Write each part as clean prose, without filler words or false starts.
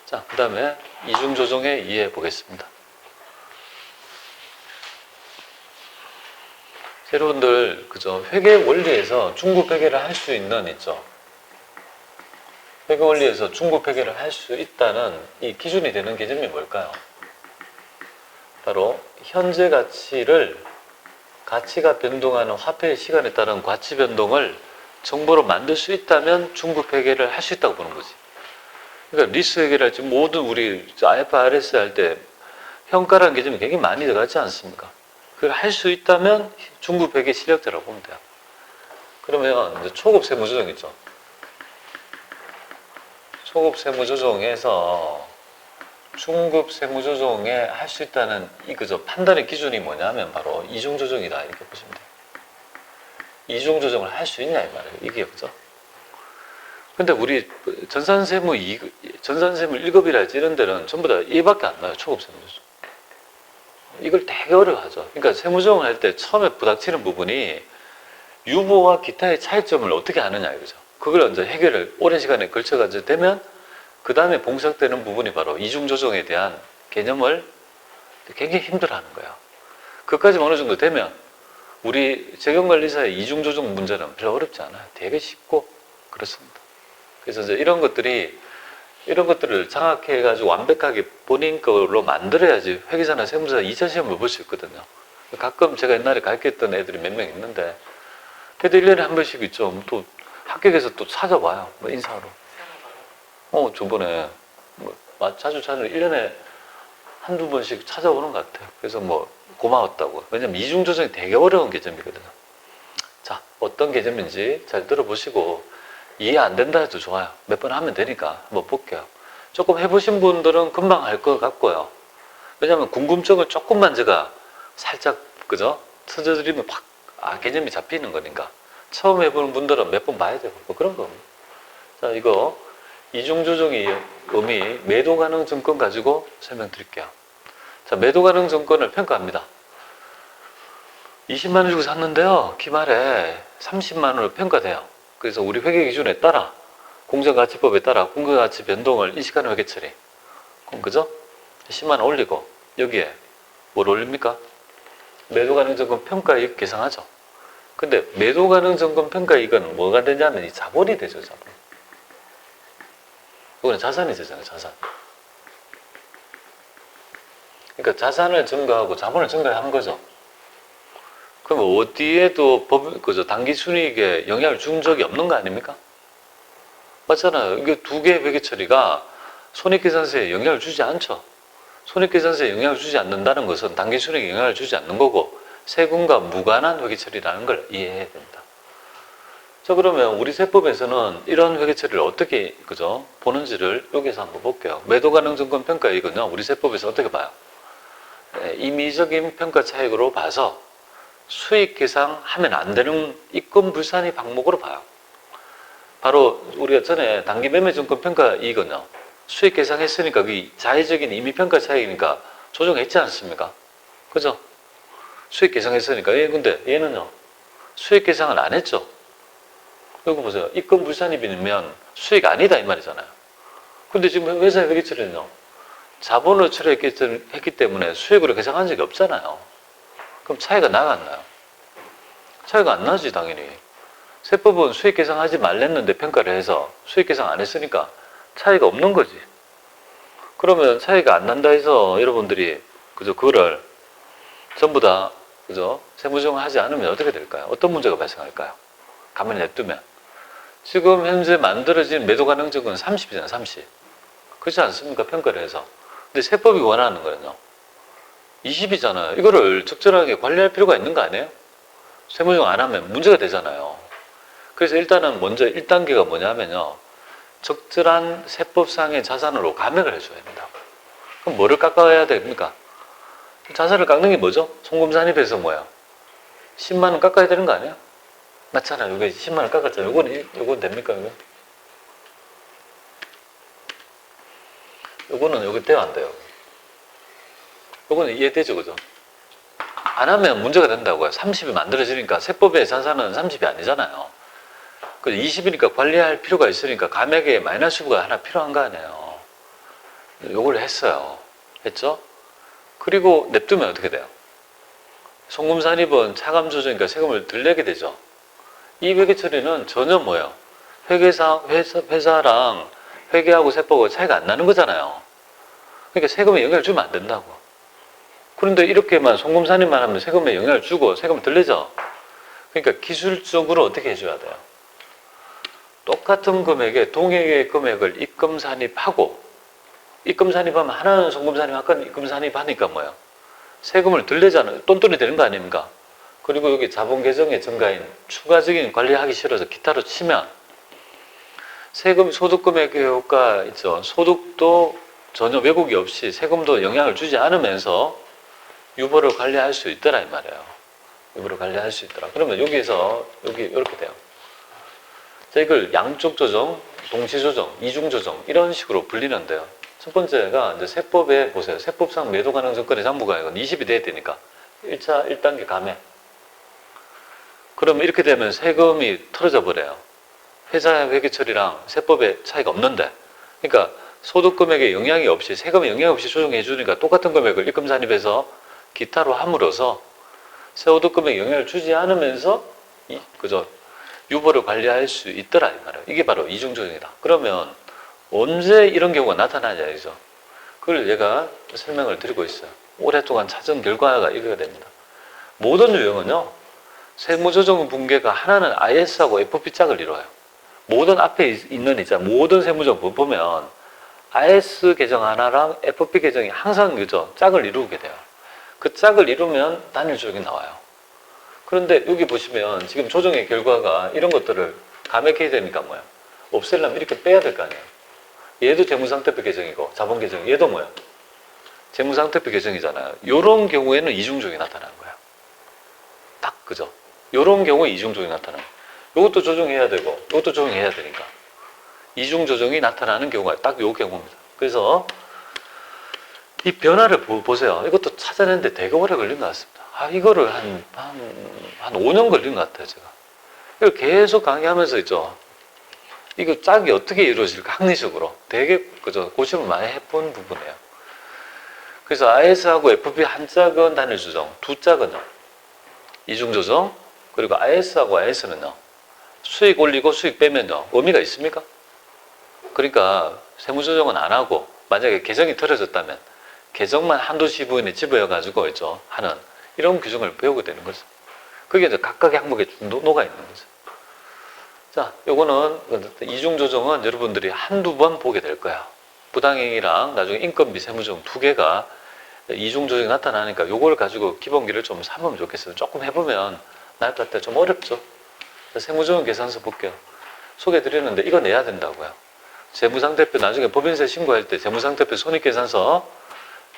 자, 그 다음에 이중조정에 이해해 보겠습니다. 여러분들, 그죠? 회계 원리에서 중급 회계를 할 수 있는, 있죠? 회계 원리에서 중급 회계를 할 수 있다는 이 기준이 되는 개념이 뭘까요? 바로 현재 가치가 변동하는 화폐의 시간에 따른 가치 변동을 정보로 만들 수 있다면 중급 회계를 할 수 있다고 보는 거지. 그러니까 리스크 회계를 할지 모든 우리 IFRS 할 때 평가라는 개념이 굉장히 많이 들어가지 않습니까? 그걸 할 수 있다면 중급 회계 실력자라고 보면 돼요. 그러면 이제 초급 세무조정 있죠. 초급 세무조정에서 중급 세무조정에 할 수 있다는 그저 판단의 기준이 뭐냐면 바로 이중조정이다 이렇게 보시면 돼요. 이중조정을 할 수 있냐 이 말이에요. 이게 그죠? 근데 우리 전산세무 1급이랄지 이런 데는 전부 다 얘밖에 안 나요. 초급 세무조정. 이걸 되게 어려워하죠. 그러니까 세무조정을 할 때 처음에 부닥치는 부분이 유보와 기타의 차이점을 어떻게 아느냐 이거죠. 그걸 이제 해결을 오랜 시간에 걸쳐가지고 되면 그 다음에 봉착되는 부분이 바로 이중조정에 대한 개념을 굉장히 힘들어하는 거예요. 그것까지 어느 정도 되면 우리 재경관리사의 이중조정 문제는 별로 어렵지 않아요. 되게 쉽고 그렇습니다. 그래서 이제 이런 것들을 장악해가지고 완벽하게 본인 걸로 만들어야지 회계사나 세무사 2차 시험을 볼 수 있거든요. 가끔 제가 옛날에 가르쳤던 애들이 몇 명 있는데 걔도 1년에 한 번씩 있죠. 또 합격해서 또 찾아와요. 뭐 인사하러. 저번에 자주 1년에 한두 번씩 찾아오는 것 같아요. 그래서 고마웠다고. 왜냐면 이중조정이 되게 어려운 개념이거든요. 자, 어떤 개념인지 잘 들어보시고 이해 안 된다 해도 좋아요. 몇 번 하면 되니까 한번 볼게요. 조금 해보신 분들은 금방 할 것 같고요. 왜냐면 궁금증을 조금만 제가 살짝 그죠? 터져드리면 개념이 잡히는 거니까. 처음 해보는 분들은 몇 번 봐야 되고 그런 겁니다. 자, 이거 이중조정의 의미 매도 가능 증권 가지고 설명드릴게요. 자, 매도 가능 증권을 평가합니다. 20만 원 주고 샀는데요. 기말에 30만 원으로 평가돼요. 그래서 우리 회계 기준에 따라 공정가치법에 따라 공정가치 변동을 인식하는 회계 처리. 그럼 그죠? 10만 원 올리고 여기에 뭘 올립니까? 매도 가능 증권 평가이익 계상하죠. 근데 매도 가능 증권 평가이익은 뭐가 되냐면 이 자본이 되죠. 자본. 이거는 자산이 되잖아요. 자산. 그러니까 자산을 증가하고 자본을 증가한 거죠. 그럼 어디에도 단기 순이익에 영향을 준 적이 없는 거 아닙니까? 맞잖아요. 이게 두 개의 회계 처리가 손익계산서에 영향을 주지 않죠. 손익계산서에 영향을 주지 않는다는 것은 단기 순이익에 영향을 주지 않는 거고 세금과 무관한 회계 처리라는 걸 이해해야 됩니다. 자, 그러면 우리 세법에서는 이런 회계 처리를 어떻게 보는지를 여기서 한번 볼게요. 매도 가능 증권 평가이익은요, 우리 세법에서 어떻게 봐요? 임의적인 평가 차익으로 봐서 수익 계상하면 안 되는 입금 불산이 방목으로 봐요. 바로 우리가 전에 단기 매매 증권 평가 이익은요, 수익 계상했으니까 그 자의적인 임의 평가 차익이니까 조정했지 않습니까? 그죠? 수익 계상했으니까. 근데 얘는요, 수익 계상을 안 했죠. 이거 보세요. 입금 불산이 비면 수익 아니다 이 말이잖아요. 근데 지금 회사의 회계 처리는요, 자본을 처리했기 때문에 수익으로 계상한 적이 없잖아요. 그럼 차이가 나가 안 나요? 차이가 안 나지 당연히. 세법은 수익 계상하지 말랬는데 평가를 해서 수익 계상 안 했으니까 차이가 없는 거지. 그러면 차이가 안 난다 해서 여러분들이 그거를 전부 다 세무조정을 하지 않으면 어떻게 될까요? 어떤 문제가 발생할까요? 가만히 냅두면 지금 현재 만들어진 매도 가능증은 30이잖아요. 30. 그렇지 않습니까? 평가를 해서. 근데 세법이 원하는 거는요, 20이잖아요. 이거를 적절하게 관리할 필요가 있는 거 아니에요? 세무조정 안 하면 문제가 되잖아요. 그래서 일단은 먼저 1단계가 뭐냐면요, 적절한 세법상의 자산으로 감액을 해줘야 됩니다. 그럼 뭐를 깎아야 됩니까? 자산을 깎는 게 뭐죠? 송금산입에서 뭐야? 10만 원 깎아야 되는 거 아니에요? 맞잖아요. 여기 10만 원 깎았잖아요. 요건 됩니까? 요거는 여기 돼요, 안 돼요? 요거는 이해되죠, 그죠? 안 하면 문제가 된다고요. 30이 만들어지니까 세법의 자산은 30이 아니잖아요. 20이니까 관리할 필요가 있으니까 감액에 마이너스부가 하나 필요한 거 아니에요. 요걸 했어요. 했죠? 그리고 냅두면 어떻게 돼요? 송금산입은 차감 조정이니까 세금을 덜 내게 되죠. 이 회계 처리는 전혀 뭐예요? 회사랑 회계하고 세법하고 차이가 안 나는 거잖아요. 그러니까 세금에 영향을 주면 안 된다고. 그런데 이렇게만 송금산입만 하면 세금에 영향을 주고 세금을 덜 내죠. 그러니까 기술적으로 어떻게 해줘야 돼요? 똑같은 금액에 동일의 금액을 입금산입하고, 입금산입하면 하나는 송금산입, 아까는 입금산입하니까 뭐예요? 세금을 덜 내잖아요. 똔똔이 되는 거 아닙니까? 그리고 여기 자본계정의 증가인 추가적인 관리하기 싫어서 기타로 치면 세금 소득금액의 효과 있죠. 소득도 전혀 왜곡이 없이 세금도 영향을 주지 않으면서 유보를 관리할 수 있더라 이 말이에요. 유보를 관리할 수 있더라. 그러면 여기에서 여기 이렇게 돼요. 자, 이걸 양쪽 조정, 동시 조정, 이중 조정 이런 식으로 불리는데요. 첫 번째가 이제 세법에 보세요. 세법상 매도 가능 조건의 장부가 이건 20이 돼야 되니까 1단계 감액. 그러면 이렇게 되면 세금이 털어져 버려요. 회사의 회계 처리랑 세법의 차이가 없는데, 그러니까 소득 금액에 영향이 없이 세금에 영향 없이 조정해 주니까 똑같은 금액을 입금 산입해서 기타로 함으로써 소득 금액에 영향을 주지 않으면서 그죠? 유보를 관리할 수 있더라 이 말이에요. 이게 바로 이중 조정이다. 그러면 언제 이런 경우가 나타나냐죠. 그걸 얘가 설명을 드리고 있어요. 오랫동안 찾은 결과가 이거가 됩니다. 모든 유형은요, 세무조정 분계가 하나는 IS하고 FP 짝을 이루어요. 모든 앞에 있는 모든 세무조정 보면 IS 계정 하나랑 FP 계정이 항상 그죠? 짝을 이루게 돼요. 그 짝을 이루면 단일 조정이 나와요. 그런데 여기 보시면 지금 조정의 결과가 이런 것들을 감액해야 되니까 뭐야? 없애려면 이렇게 빼야 될 거 아니에요. 얘도 재무상태표 계정이고 자본 계정, 얘도 뭐야? 재무상태표 계정이잖아요. 이런 경우에는 이중조정이 나타나는 거예요. 딱 그죠? 이런 경우에 이중조정이 나타나요. 이것도 조정해야 되고 이것도 조정해야 되니까 이중조정이 나타나는 경우가 딱 이 경우입니다. 그래서 이 변화를 보세요. 이것도 찾아내는데 되게 오래 걸린 것 같습니다. 이거를 한 5년 걸린 것 같아요, 제가. 이걸 계속 강의하면서 있죠. 이거 짝이 어떻게 이루어질까, 합리적으로. 되게, 그죠, 고심을 많이 해본 부분이에요. 그래서 IS하고 FP 한 짝은 단일 조정, 두 짝은요, 이중 조정, 그리고 IS하고 IS는요, 수익 올리고 수익 빼면요, 의미가 있습니까? 그러니까 세무조정은 안 하고, 만약에 계정이 틀어졌다면, 계정만 한두 지분에 집어여가지고 있죠, 하는, 이런 규정을 배우게 되는 거죠. 그게 이제 각각의 항목에 녹아 있는 거죠. 자, 요거는 이중조정은 여러분들이 한두 번 보게 될 거야. 부당행위랑 나중에 인건비 세무조정 두 개가 이중조정이 나타나니까 요걸 가지고 기본기를 좀 삼으면 좋겠어요. 조금 해보면 나을 것 같아요. 좀 어렵죠? 세무조정 계산서 볼게요. 소개해드리는데 이거 내야 된다고요. 재무상태표 나중에 법인세 신고할 때 재무상태표 손익계산서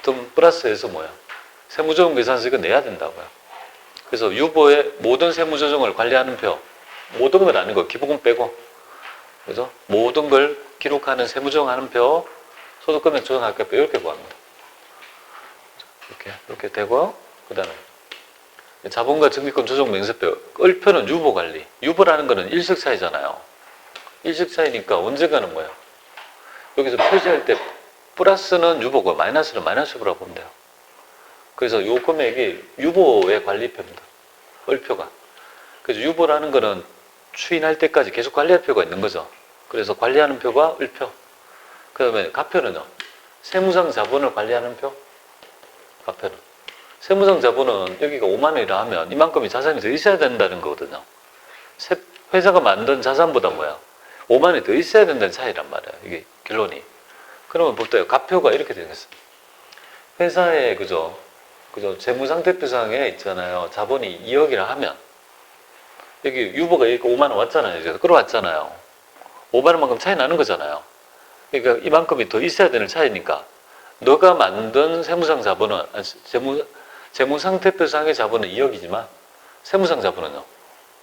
등 플러스해서 뭐야? 세무조정 계산서 이거 내야 된다고요. 그래서 유보의 모든 세무조정을 관리하는 표, 모든 걸 아니고 기부금 빼고, 그죠? 모든 걸 기록하는 세무조정하는 표, 소득금액 조정할까 표 이렇게 구합니다. 이렇게 되고, 그 다음에 자본과 증기권 조정 명세표, 을표는 유보 관리. 유보라는 거는 일식 차이잖아요. 일식 차이니까 언제가는 뭐예요? 여기서 표시할 때 플러스는 유보고 마이너스는 마이너스표라고 보면 돼요. 그래서 요 금액이 유보의 관리표입니다. 을표가. 그래서 유보라는 거는 추인할 때까지 계속 관리할 표가 있는 거죠. 그래서 관리하는 표가 을표. 그 다음에 가표는요. 세무상 자본을 관리하는 표. 가표는. 세무상 자본은 여기가 5만 원이라 하면 이만큼이 자산이 더 있어야 된다는 거거든요. 회사가 만든 자산보다 뭐야? 5만 원이 더 있어야 된다는 차이란 말이에요. 이게 결론이. 그러면 볼때요. 가표가 이렇게 되겠습니다. 회사의 그죠? 재무상태표상에 있잖아요. 자본이 2억이라 하면 여기 유보가 이렇게 5만 원 왔잖아요. 이제 끌어왔잖아요. 5만 원만큼 차이 나는 거잖아요. 그러니까 이만큼이 더 있어야 되는 차이니까 너가 만든 세무상 자본은 재무상태표상의 자본은 2억이지만 세무상 자본은요.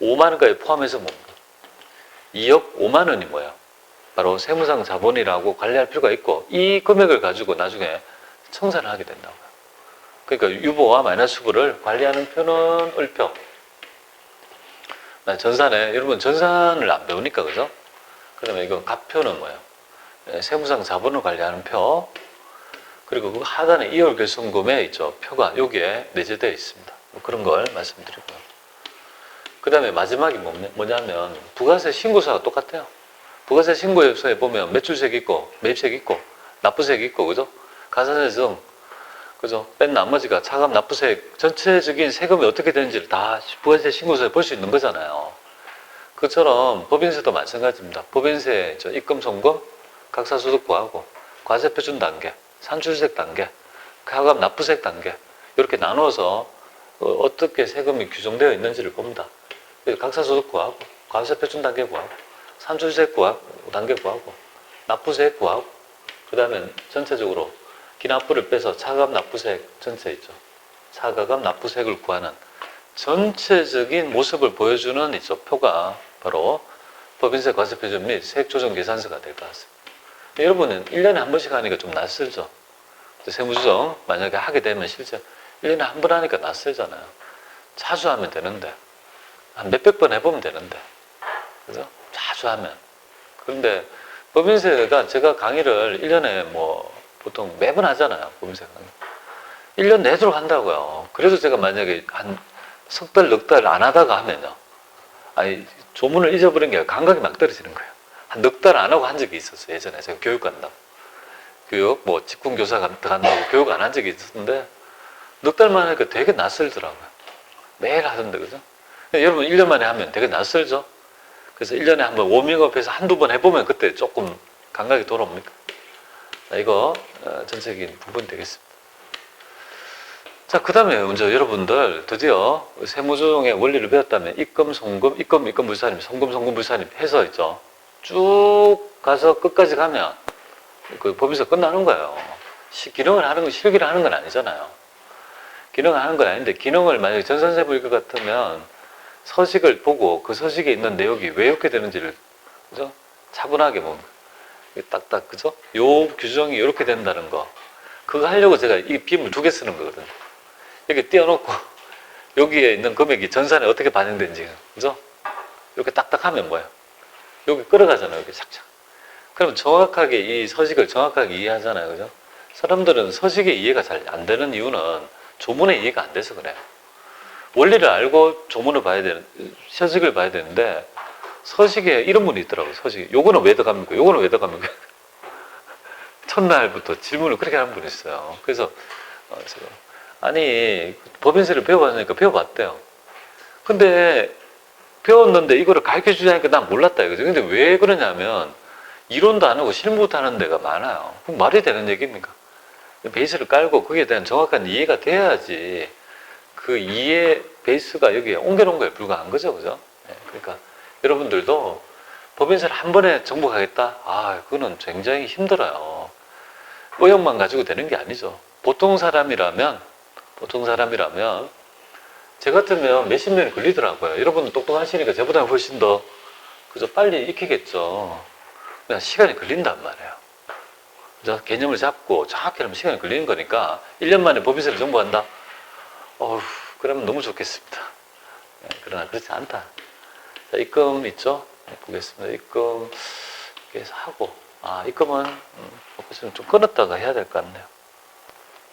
5만 원까지 포함해서 뭡니까? 2억 5만 원이 뭐야? 바로 세무상 자본이라고 관리할 필요가 있고 이 금액을 가지고 나중에 청산을 하게 된다고요. 그러니까 유보와 마이너스부를 관리하는 표는 을표. 전산에 여러분 전산을 안 배우니까 그죠? 그다음에 이건 갑표는 뭐예요? 세무상 자본을 관리하는 표. 그리고 그 하단에 2월 결손금에 있죠. 표가 여기에 내재되어 있습니다. 뭐 그런 걸 말씀드리고요. 그 다음에 마지막이 뭐냐면 부가세 신고서가 똑같아요. 부가세 신고서에 보면 매출세액 있고 매입세액 있고 납부세액 있고 그죠? 가산세 등 그죠? 뺀 나머지가 차감 납부세액 전체적인 세금이 어떻게 되는지를 다 부가세 신고서에 볼 수 있는 거잖아요. 그처럼 법인세도 마찬가지입니다. 법인세, 입금, 송금, 각사소득 구하고 과세 표준 단계, 산출세액 단계, 차감 납부세액 단계 이렇게 나눠서 어떻게 세금이 규정되어 있는지를 봅니다. 각사소득 구하고 과세 표준 단계 구하고 산출세액 단계 구하고 납부세액 구하고 그 다음에 전체적으로 기납부를 빼서 차감 납부세액 전체 있죠. 차가감 납부세액을 구하는 전체적인 모습을 보여주는 있죠. 표가 바로 법인세 과세표준 및 세액조정계산서가 될 것 같습니다. 여러분은 1년에 한 번씩 하니까 좀 낯설죠. 세무조정 만약에 하게 되면 실제 1년에 한 번 하니까 낯설잖아요. 자주 하면 되는데 한 몇백 번 해보면 되는데 그죠? 자주 하면. 그런데 법인세가 제가 강의를 1년에 뭐 보통 매번 하잖아요. 법인세 강의. 1년 내도록 한다고요. 그래서 제가 만약에 한 석 달, 넉 달 안 하다가 하면요. 아니, 조문을 잊어버린 게 감각이 막 떨어지는 거예요. 한 넉 달 안 하고 한 적이 있었어요. 예전에 제가 교육 간다고. 교육, 뭐, 직군교사 간다고 교육 안 한 적이 있었는데, 넉 달만 하니까 되게 낯설더라고요. 매일 하던데, 그죠? 여러분, 1년 만에 하면 되게 낯설죠? 그래서 1년에 한번 워밍업해서 한두 번 해보면 그때 조금 감각이 돌아옵니까? 이거 전체적인 부분이 되겠습니다. 자, 그 다음에 먼저 여러분들 드디어 세무조정의 원리를 배웠다면 입금, 송금, 입금, 불산입, 송금, 불산입 해서 있죠. 쭉 가서 끝까지 가면 그 법인세 끝나는 거예요. 기능을 하는 건, 실기를 하는 건 아니잖아요. 기능을 하는 건 아닌데, 기능을 만약에 전산세부일 것 같으면 서식을 보고 그 서식에 있는 내용이 왜 이렇게 되는지를, 그죠? 차분하게 보면. 딱딱, 그죠? 요 규정이 이렇게 된다는 거. 그거 하려고 제가 이 빔을 2개 쓰는 거거든요. 이렇게 띄워놓고 여기에 있는 금액이 전산에 어떻게 반영되는지, 그죠? 이렇게 딱딱 하면 뭐예요? 여기 끌어가잖아요. 여기 착착. 그럼 정확하게 이 서식을 정확하게 이해하잖아요. 그죠? 사람들은 서식의 이해가 잘 안 되는 이유는 조문의 이해가 안 돼서 그래요. 원리를 알고 조문을 봐야 되는, 서식을 봐야 되는데 서식에 이런 분이 있더라고요. 서식에. 요거는 왜 들어갑니까? 요거는 왜 들어갑니까? 첫날부터 질문을 그렇게 하는 분이 있어요. 그래서 제가 아니, 법인세를 배워봤으니까 배워봤대요. 근데 배웠는데 이거를 가르쳐 주자니까 난 몰랐다 이거죠. 근데 왜 그러냐면 이론도 안 하고 실무도 하는 데가 많아요. 그럼 말이 되는 얘기입니까? 베이스를 깔고 거기에 대한 정확한 이해가 돼야지 그 이해 베이스가 여기에 옮겨놓은 거에 불과한 거죠. 그죠? 네, 그러니까 여러분들도 법인세를 한 번에 정복하겠다? 아, 그거는 굉장히 힘들어요. 의욕만 가지고 되는 게 아니죠. 보통 사람이라면 제 같으면 몇십 년이 걸리더라고요. 여러분 똑똑하시니까 저보다 훨씬 더 그죠? 빨리 익히겠죠. 그냥 시간이 걸린단 말이에요. 그죠? 개념을 잡고 정확히 하면 시간이 걸리는 거니까 1년 만에 법인세를 정보한다? 그러면 너무 좋겠습니다. 네, 그러나 그렇지 않다. 자, 입금 있죠? 네, 보겠습니다. 입금 계속 하고 입금은 좀 끊었다가 해야 될 것 같네요.